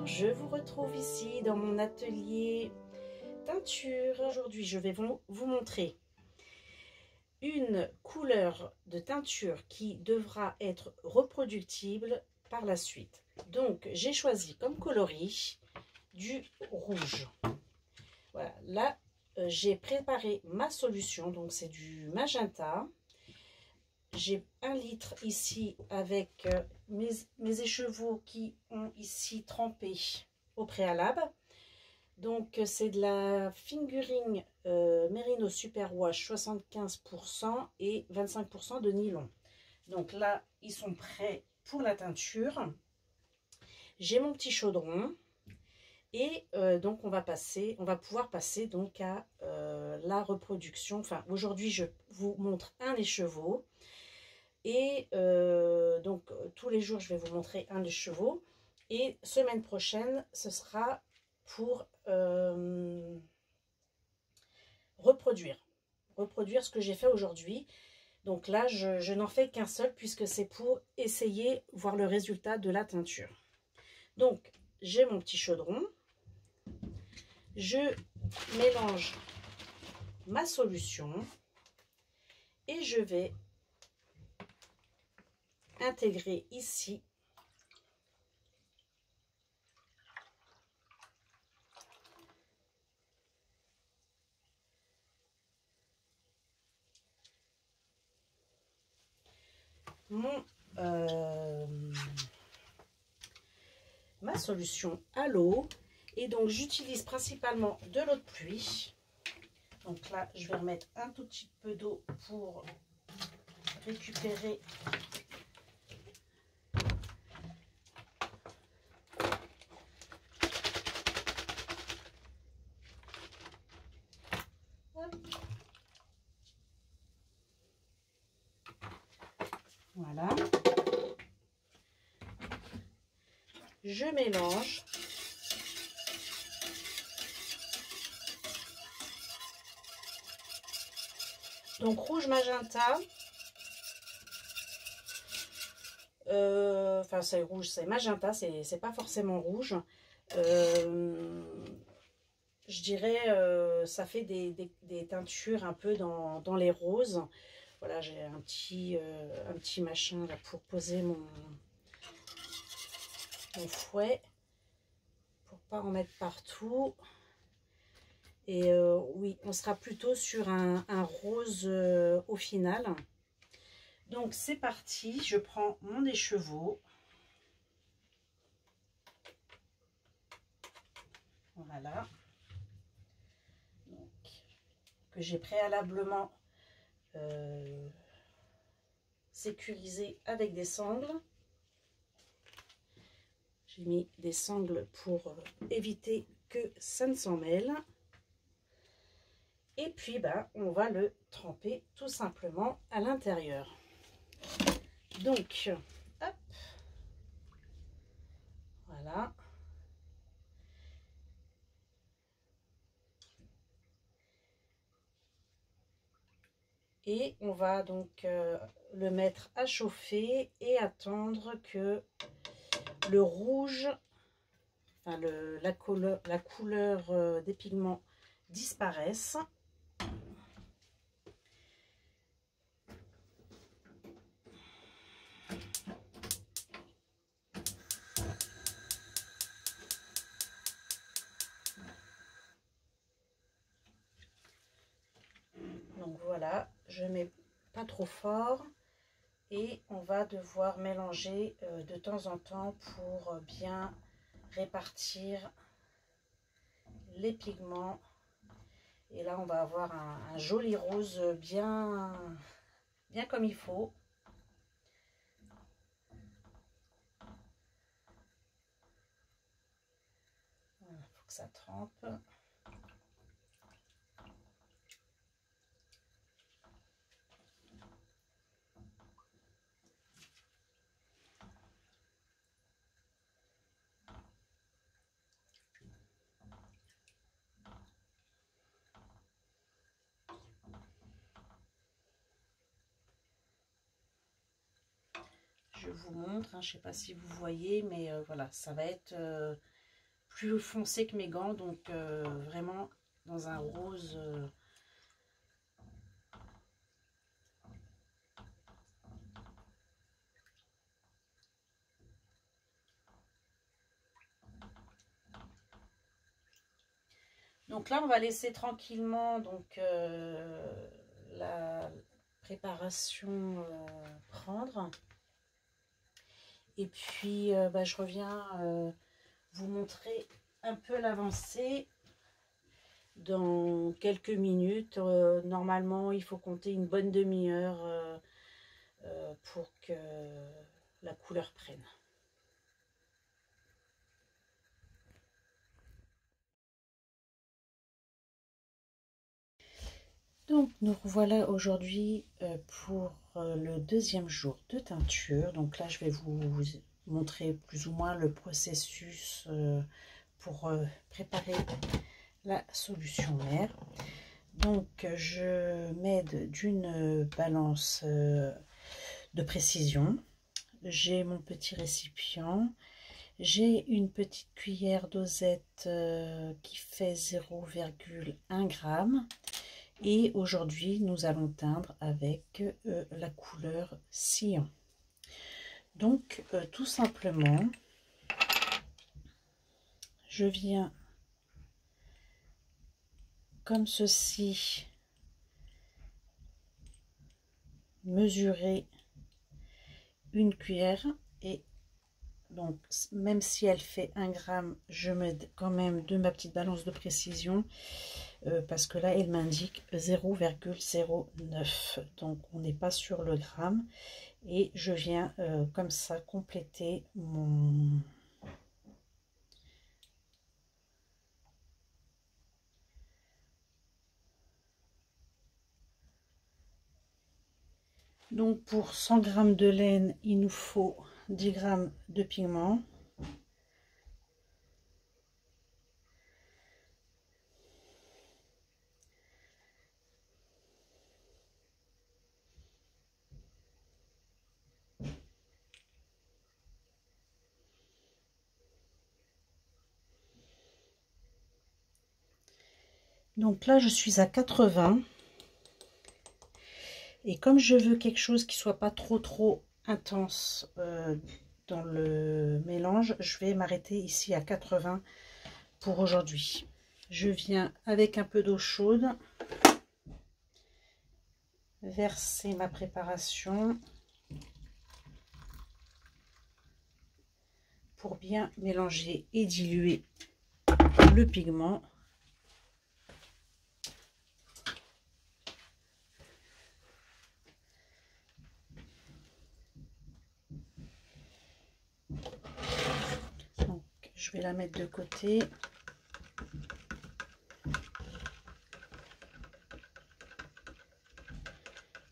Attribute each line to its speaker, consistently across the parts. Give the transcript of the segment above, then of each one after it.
Speaker 1: Je vous retrouve ici dans mon atelier teinture. Aujourd'hui, je vais vous montrer une couleur de teinture qui devra être reproductible par la suite. Donc, j'ai choisi comme coloris du rouge. Voilà, là, j'ai préparé ma solution. Donc, c'est du magenta. J'ai 1 litre ici avec mes écheveaux qui ont ici trempé au préalable. Donc c'est de la fingering Merino Superwash 75% et 25% de nylon. Donc là, ils sont prêts pour la teinture. J'ai mon petit chaudron et donc on va pouvoir passer donc à la reproduction. Enfin, aujourd'hui, je vous montre un écheveau. Et donc, tous les jours, je vais vous montrer un écheveau. Et semaine prochaine, ce sera pour reproduire ce que j'ai fait aujourd'hui. Donc là, je n'en fais qu'un seul puisque c'est pour essayer, voir le résultat de la teinture. Donc, j'ai mon petit chaudron. Je mélange ma solution et je vais intégrer ici ma solution à l'eau. Et donc j'utilise principalement de l'eau de pluie. Donc là je vais remettre un tout petit peu d'eau pour récupérer voilà, je mélange. Donc rouge magenta, enfin c'est rouge, c'est magenta, c'est pas forcément rouge. Je dirais ça fait des teintures un peu dans les roses. Voilà, j'ai un petit machin là pour poser mon fouet pour pas en mettre partout. Et oui, on sera plutôt sur un rose au final. Donc c'est parti, je prends mon écheveau. Voilà. Donc, que j'ai préalablement sécurisé avec des sangles. J'ai mis des sangles pour éviter que ça ne s'en mêle. Et puis, on va le tremper tout simplement à l'intérieur. Donc, hop, voilà. Et on va donc le mettre à chauffer et attendre que le rouge, enfin la couleur des pigments disparaisse. Donc voilà, je mets pas trop fort et on va devoir mélanger de temps en temps pour bien répartir les pigments. Et là on va avoir un joli rose bien comme il faut. Voilà, faut que ça trempe. Je vous montre, hein, je ne sais pas si vous voyez, mais voilà, ça va être plus foncé que mes gants, donc vraiment dans un rose. Donc là, on va laisser tranquillement donc la préparation prendre. Et puis, je reviens vous montrer un peu l'avancée dans quelques minutes. Normalement, il faut compter une bonne demi-heure pour que la couleur prenne. Donc, nous revoilà aujourd'hui pour le deuxième jour de teinture. Donc là, je vais vous montrer plus ou moins le processus pour préparer la solution mère. Donc, je m'aide d'une balance de précision. J'ai mon petit récipient. J'ai une petite cuillère dosette qui fait 0,1 g. Et aujourd'hui, nous allons teindre avec la couleur cyan. Donc, tout simplement, je viens comme ceci mesurer une cuillère. Et donc, même si elle fait 1 gramme, je mets quand même de ma petite balance de précision. Parce que là elle m'indique 0,09, donc on n'est pas sur le gramme, et je viens comme ça compléter mon donc pour 100 g de laine il nous faut 10 g de pigment. Donc là je suis à 80, et comme je veux quelque chose qui soit pas trop intense dans le mélange, je vais m'arrêter ici à 80 pour aujourd'hui. Je viens avec un peu d'eau chaude verser ma préparation pour bien mélanger et diluer le pigment. Donc, je vais la mettre de côté.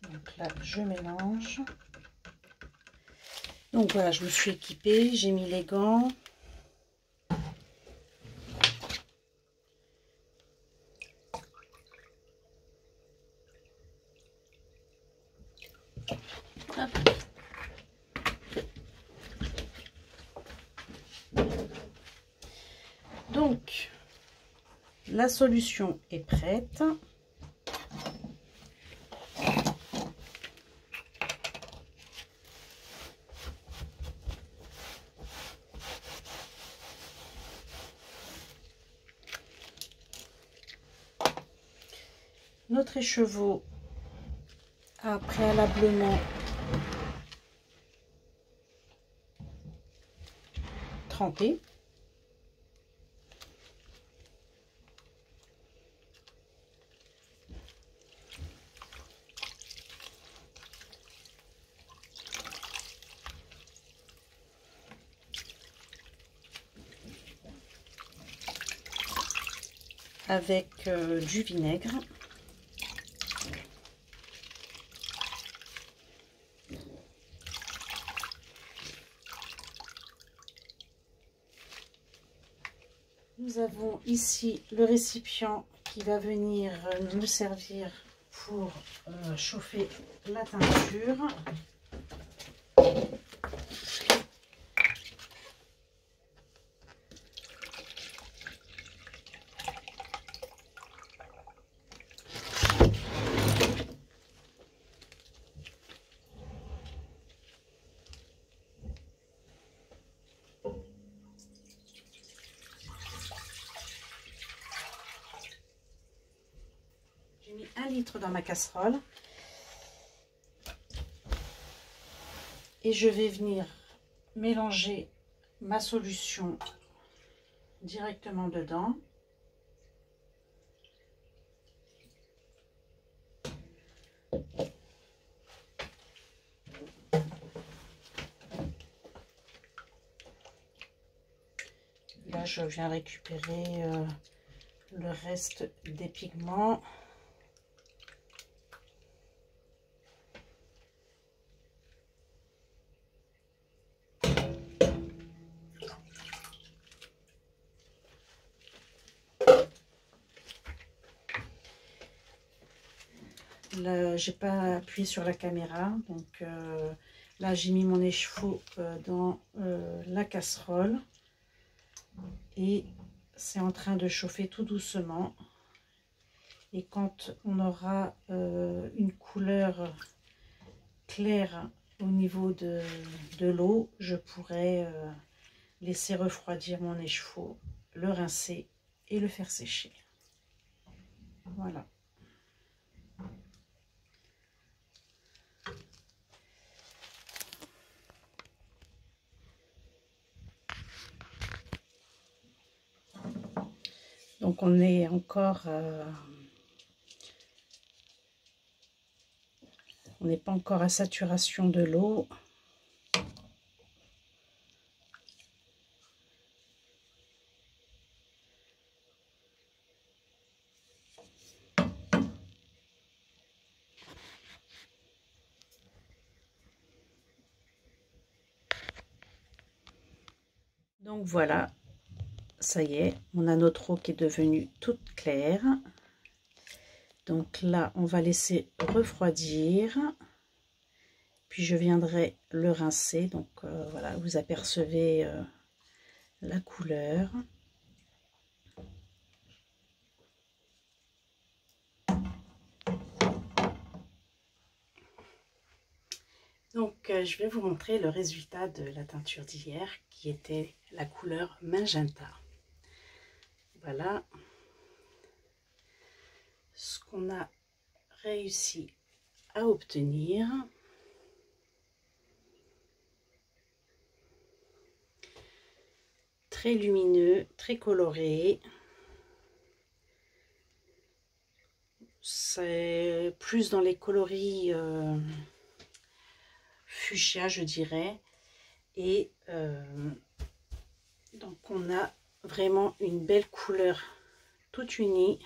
Speaker 1: Donc là, je mélange. Donc voilà, je me suis équipée, j'ai mis les gants. Hop. Donc, la solution est prête. Notre écheveau a préalablement trempé. Avec du vinaigre. Nous avons ici le récipient qui va venir nous servir pour chauffer la teinture. litres dans ma casserole. Et je vais venir mélanger ma solution directement dedans. Là, je viens récupérer le reste des pigments. Là, j'ai pas appuyé sur la caméra, donc là j'ai mis mon écheveau dans la casserole et c'est en train de chauffer tout doucement. Et quand on aura une couleur claire au niveau de l'eau, je pourrai laisser refroidir mon écheveau, le rincer et le faire sécher. Voilà. Donc on est encore, on n'est pas encore à saturation de l'eau. Donc voilà, ça y est, on a notre eau qui est devenue toute claire. Donc là, on va laisser refroidir. Puis je viendrai le rincer. Donc voilà, vous apercevez la couleur. Donc je vais vous montrer le résultat de la teinture d'hier qui était la couleur magenta. Voilà ce qu'on a réussi à obtenir. Très lumineux, très coloré. C'est plus dans les coloris fuchsia, je dirais. Et donc on a vraiment une belle couleur toute unie.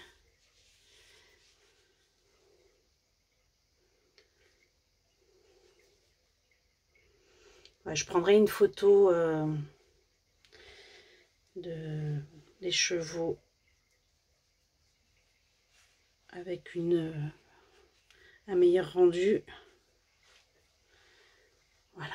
Speaker 1: Ouais, je prendrai une photo des chevaux avec un meilleur rendu. Voilà.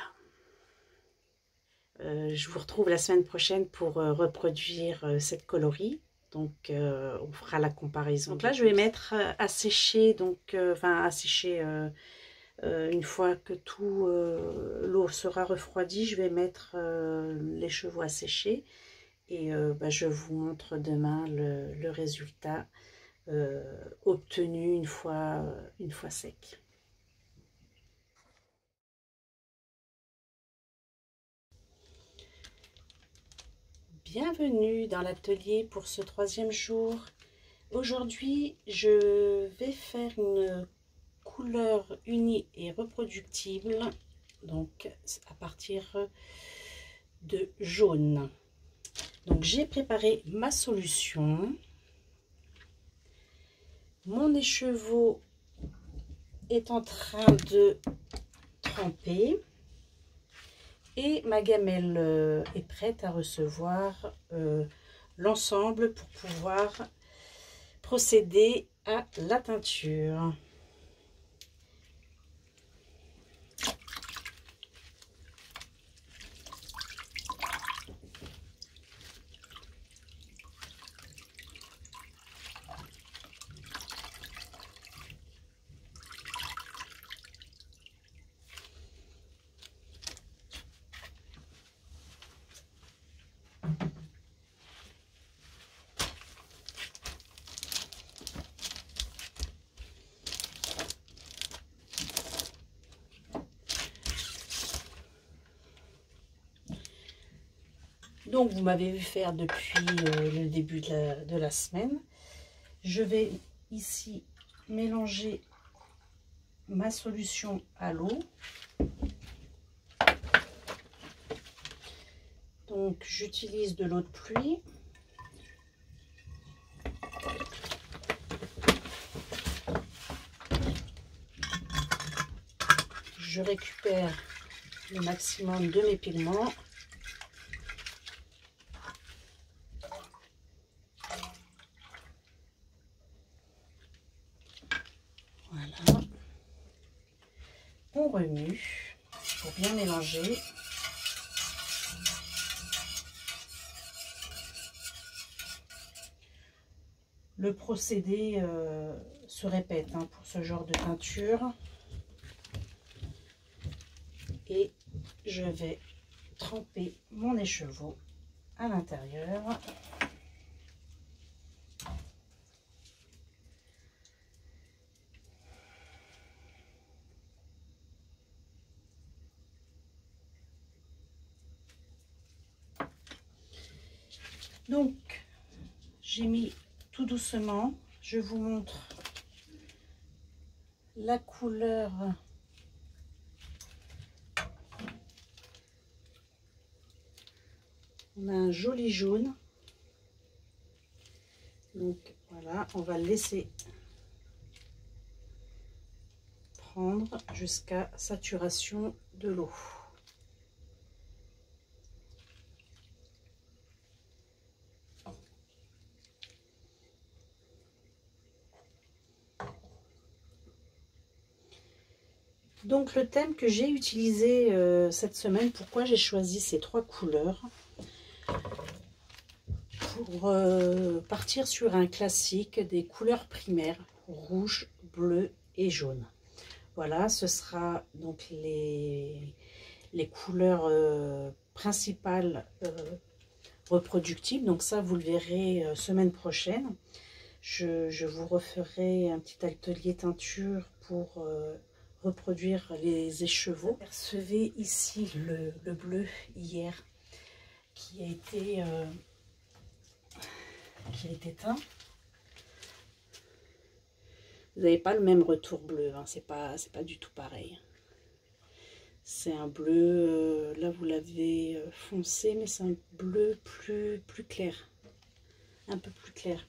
Speaker 1: Je vous retrouve la semaine prochaine pour reproduire cette coloris. Donc on fera la comparaison. Donc là je vais mettre à sécher, donc enfin à sécher une fois que tout l'eau sera refroidie, je vais mettre les chevaux à sécher et je vous montre demain le résultat obtenu une fois sec. Bienvenue dans l'atelier pour ce 3e jour. Aujourd'hui, je vais faire une couleur unie et reproductible, donc à partir de jaune. Donc j'ai préparé ma solution. Mon écheveau est en train de tremper. Et ma gamelle est prête à recevoir l'ensemble pour pouvoir procéder à la teinture. Donc vous m'avez vu faire depuis le début de la semaine. Je vais ici mélanger ma solution à l'eau. Donc j'utilise de l'eau de pluie. Je récupère le maximum de mes pigments. Voilà. On remue pour bien mélanger. Le procédé se répète pour ce genre de teinture. Et je vais tremper mon écheveau à l'intérieur. Donc, j'ai mis tout doucement. Je vous montre la couleur. On a un joli jaune. Donc voilà, on va le laisser prendre jusqu'à saturation de l'eau. Donc le thème que j'ai utilisé cette semaine, pourquoi j'ai choisi ces trois couleurs? Pour partir sur un classique des couleurs primaires, rouge, bleu et jaune. Voilà, ce sera donc les couleurs principales reproductibles. Donc ça, vous le verrez semaine prochaine. Je vous referai un petit atelier teinture pour reproduire les écheveaux. Vous percevez ici le bleu hier qui a été teint. Vous n'avez pas le même retour bleu, c'est pas du tout pareil. C'est un bleu, là vous l'avez foncé, mais c'est un bleu plus clair, un peu plus clair.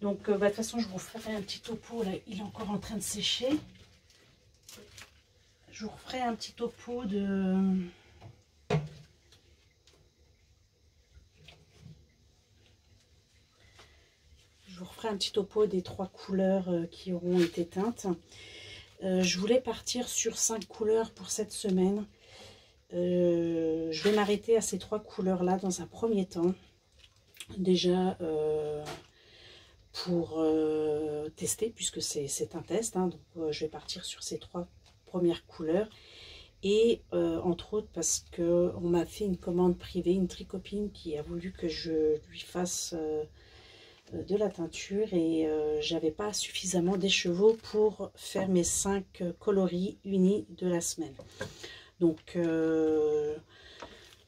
Speaker 1: Donc de toute façon je vous ferai un petit topo, là il est encore en train de sécher. Je vous referai un petit topo des trois couleurs qui auront été teintes. Je voulais partir sur 5 couleurs pour cette semaine. Je vais m'arrêter à ces trois couleurs là dans un premier temps. Déjà pour tester, puisque c'est un test. Donc je vais partir sur ces trois premières couleurs. Et entre autres parce que on m'a fait une commande privée, une tricopine qui a voulu que je lui fasse de la teinture et j'avais pas suffisamment d'écheveaux pour faire mes 5 coloris unis de la semaine. Donc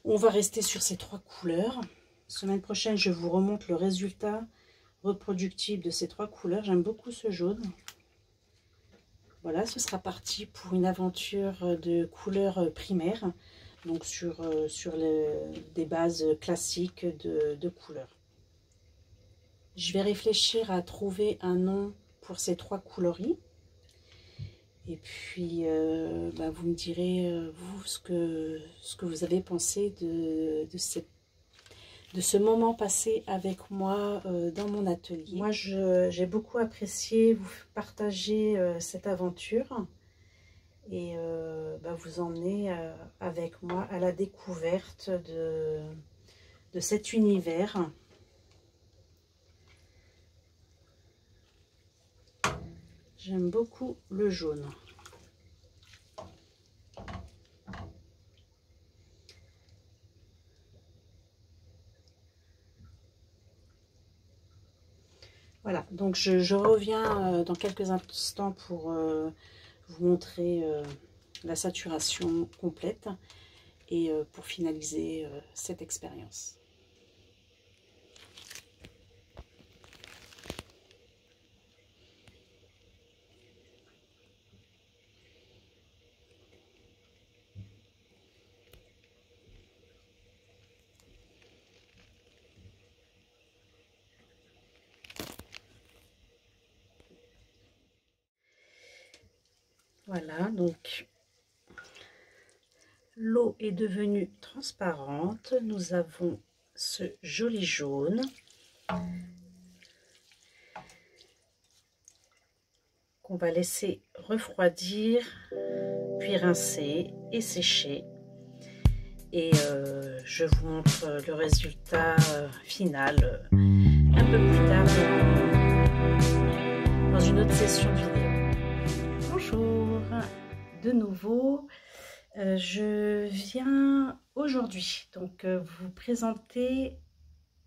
Speaker 1: on va rester sur ces trois couleurs. Semaine prochaine je vous remonte le résultat reproductible de ces trois couleurs. J'aime beaucoup ce jaune. Voilà, ce sera parti pour une aventure de couleurs primaires, donc sur des bases classiques de couleurs. Je vais réfléchir à trouver un nom pour ces trois coloris. Et puis, vous me direz, vous, ce que vous avez pensé de ce moment passé avec moi dans mon atelier. Moi, j'ai beaucoup apprécié vous partager cette aventure et vous emmener avec moi à la découverte de cet univers. J'aime beaucoup le jaune. Voilà, donc je reviens dans quelques instants pour vous montrer la saturation complète. et pour finaliser cette expérience. Voilà, donc l'eau est devenue transparente. Nous avons ce joli jaune qu'on va laisser refroidir, puis rincer et sécher. Et je vous montre le résultat final un peu plus tard dans une autre session vidéo. Bonjour, de nouveau, je viens aujourd'hui donc vous présenter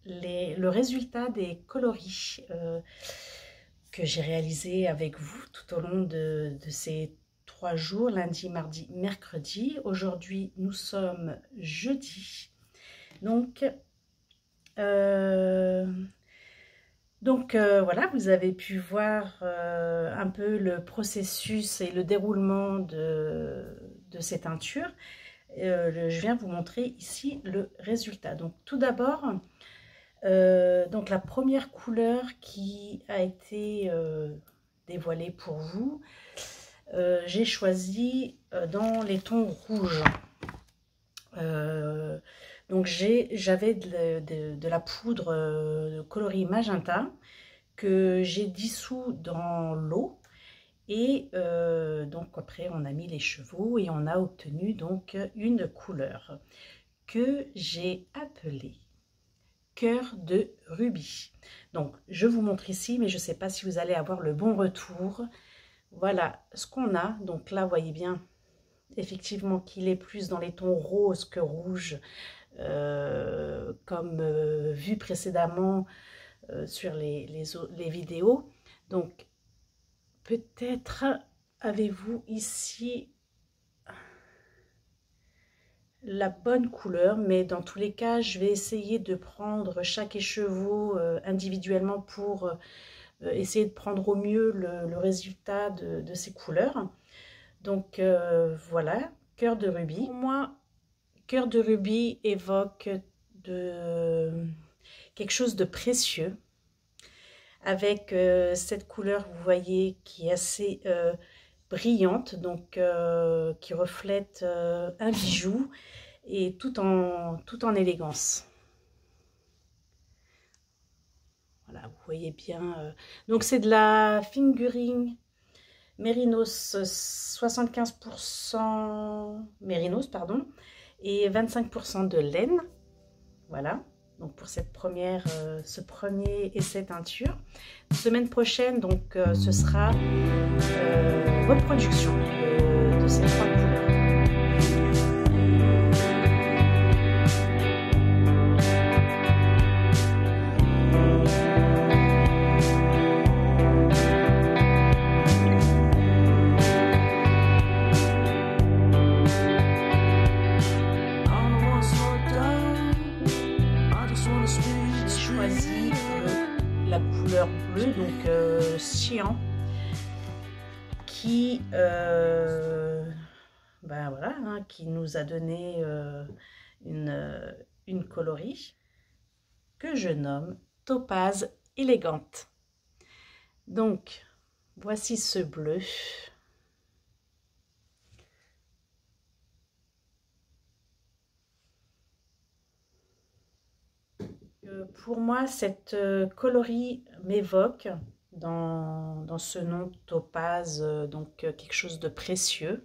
Speaker 1: le résultat des coloris que j'ai réalisé avec vous tout au long de ces 3 jours, lundi, mardi, mercredi. Aujourd'hui, nous sommes jeudi. Donc voilà, vous avez pu voir un peu le processus et le déroulement de ces teintures. Je viens vous montrer ici le résultat. Donc tout d'abord, donc la première couleur qui a été dévoilée pour vous, j'ai choisi dans les tons rouges. Donc j'avais de la poudre de coloris magenta que j'ai dissous dans l'eau et donc après on a mis les chevaux et on a obtenu donc une couleur que j'ai appelée cœur de rubis. Donc je vous montre ici, mais je ne sais pas si vous allez avoir le bon retour. Voilà ce qu'on a. Donc là, vous voyez bien effectivement qu'il est plus dans les tons roses que rouges, comme vu précédemment sur les vidéos. Donc peut-être avez-vous ici la bonne couleur, mais dans tous les cas je vais essayer de prendre chaque écheveau individuellement pour essayer de prendre au mieux le résultat de ces couleurs. Donc voilà, cœur de rubis. Pour moi, cœur de rubis évoque quelque chose de précieux, avec cette couleur, vous voyez, qui est assez brillante, donc qui reflète un bijou, et tout en élégance. Voilà, vous voyez bien. Donc c'est de la fingering mérinos, 75% mérinos, pardon, et 25% de laine. Voilà, donc pour cette ce premier essai teinture. Semaine prochaine, donc ce sera reproduction de ces 3 couleurs. La couleur bleue, donc cyan, qui ben voilà, hein, qui nous a donné une coloris que je nomme Topaze élégante. Donc voici ce bleu. Pour moi, cette coloris m'évoque dans ce nom Topaze, donc quelque chose de précieux,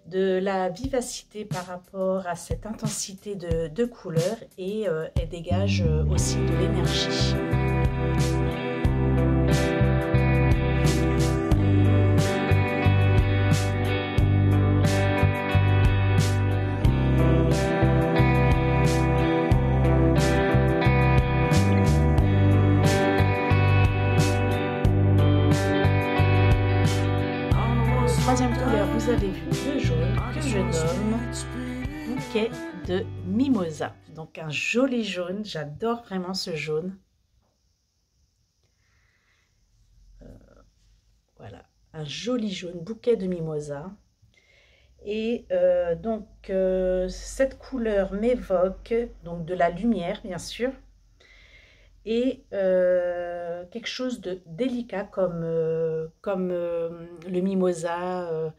Speaker 1: de la vivacité par rapport à cette intensité de couleur, et elle dégage aussi de l'énergie. Troisième couleur, vous avez vu le jaune que je nomme bouquet de Mimosa. Donc un joli jaune, j'adore vraiment ce jaune. Voilà, un joli jaune, bouquet de Mimosa. Et cette couleur m'évoque donc de la lumière, bien sûr, et quelque chose de délicat comme le Mimosa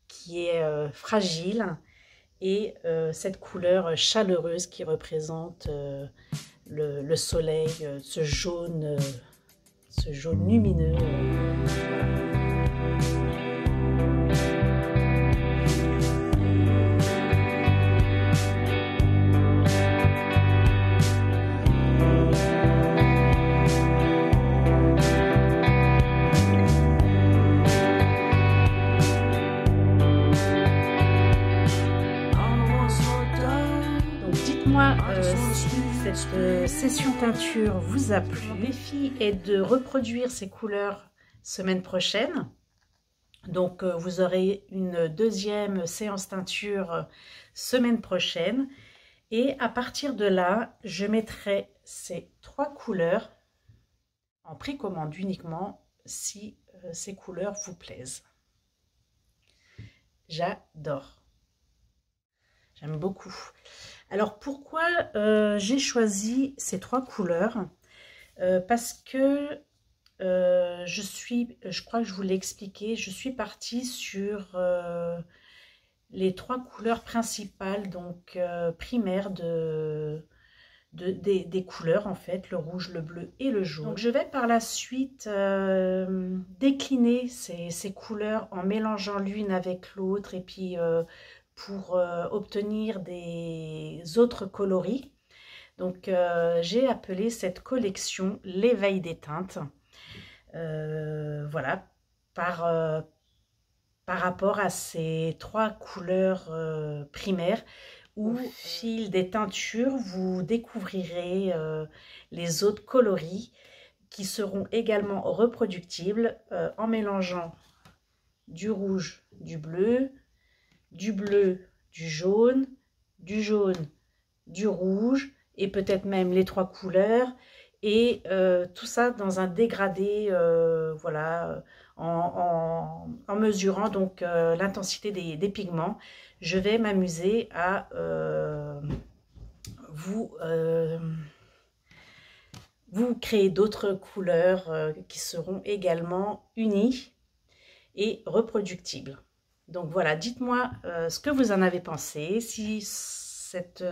Speaker 1: qui est fragile, et cette couleur chaleureuse qui représente le soleil, ce jaune lumineux. Dites-moi si cette session teinture vous a plu. Le défi est de reproduire ces couleurs semaine prochaine. Donc vous aurez une deuxième séance teinture semaine prochaine. Et à partir de là, je mettrai ces 3 couleurs en précommande uniquement si ces couleurs vous plaisent. J'adore. J'aime beaucoup. Alors pourquoi j'ai choisi ces 3 couleurs? Parce que je crois que je vous l'ai expliqué, je suis partie sur les 3 couleurs principales, donc primaires des couleurs en fait, le rouge, le bleu et le jaune. Donc je vais par la suite décliner ces couleurs en mélangeant l'une avec l'autre et puis pour obtenir des autres coloris. Donc j'ai appelé cette collection l'éveil des teintes. Voilà, par rapport à ces 3 couleurs primaires, où au fil des teintures, vous découvrirez les autres coloris qui seront également reproductibles en mélangeant du rouge, du bleu, du jaune, du rouge, et peut-être même les 3 couleurs, et tout ça dans un dégradé, voilà, en mesurant donc l'intensité des pigments. Je vais m'amuser à vous créer d'autres couleurs qui seront également unies et reproductibles. Donc voilà, dites-moi ce que vous en avez pensé, si cet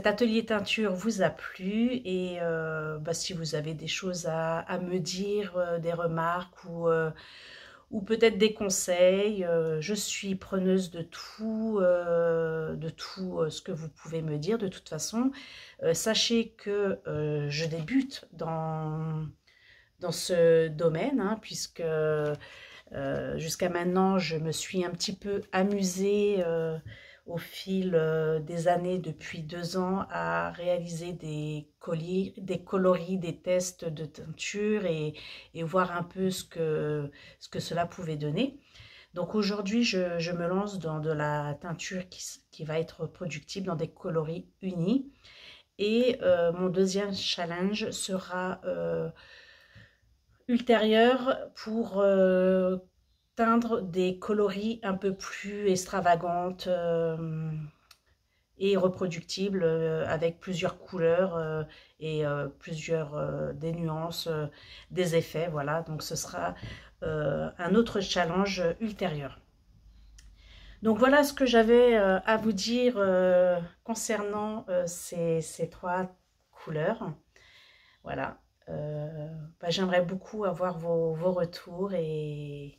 Speaker 1: atelier teinture vous a plu, et si vous avez des choses à me dire, des remarques ou peut-être des conseils. Je suis preneuse de tout ce que vous pouvez me dire de toute façon. Sachez que je débute dans ce domaine, hein, puisque jusqu'à maintenant, je me suis un petit peu amusée au fil des années, depuis 2 ans, à réaliser des coloris, des tests de teinture et voir un peu ce que cela pouvait donner. Donc aujourd'hui, je me lance dans de la teinture qui va être reproductible dans des coloris unis. Et mon deuxième challenge sera ultérieur pour teindre des coloris un peu plus extravagantes et reproductibles, avec plusieurs couleurs et des nuances, des effets. Voilà, donc ce sera un autre challenge ultérieur. Donc voilà ce que j'avais à vous dire concernant ces 3 couleurs. Voilà. J'aimerais beaucoup avoir vos retours et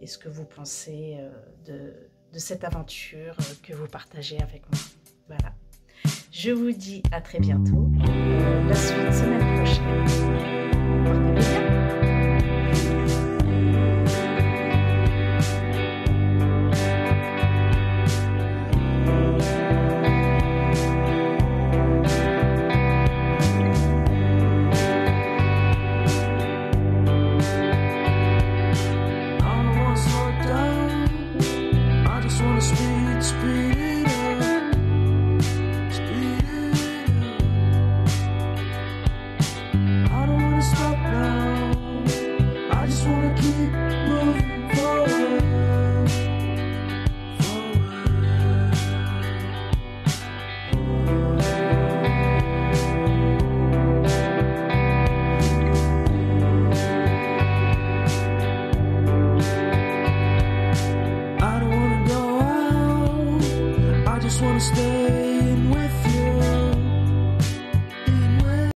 Speaker 1: ce que vous pensez de cette aventure que vous partagez avec moi. Voilà. Je vous dis à très bientôt. La suite semaine prochaine.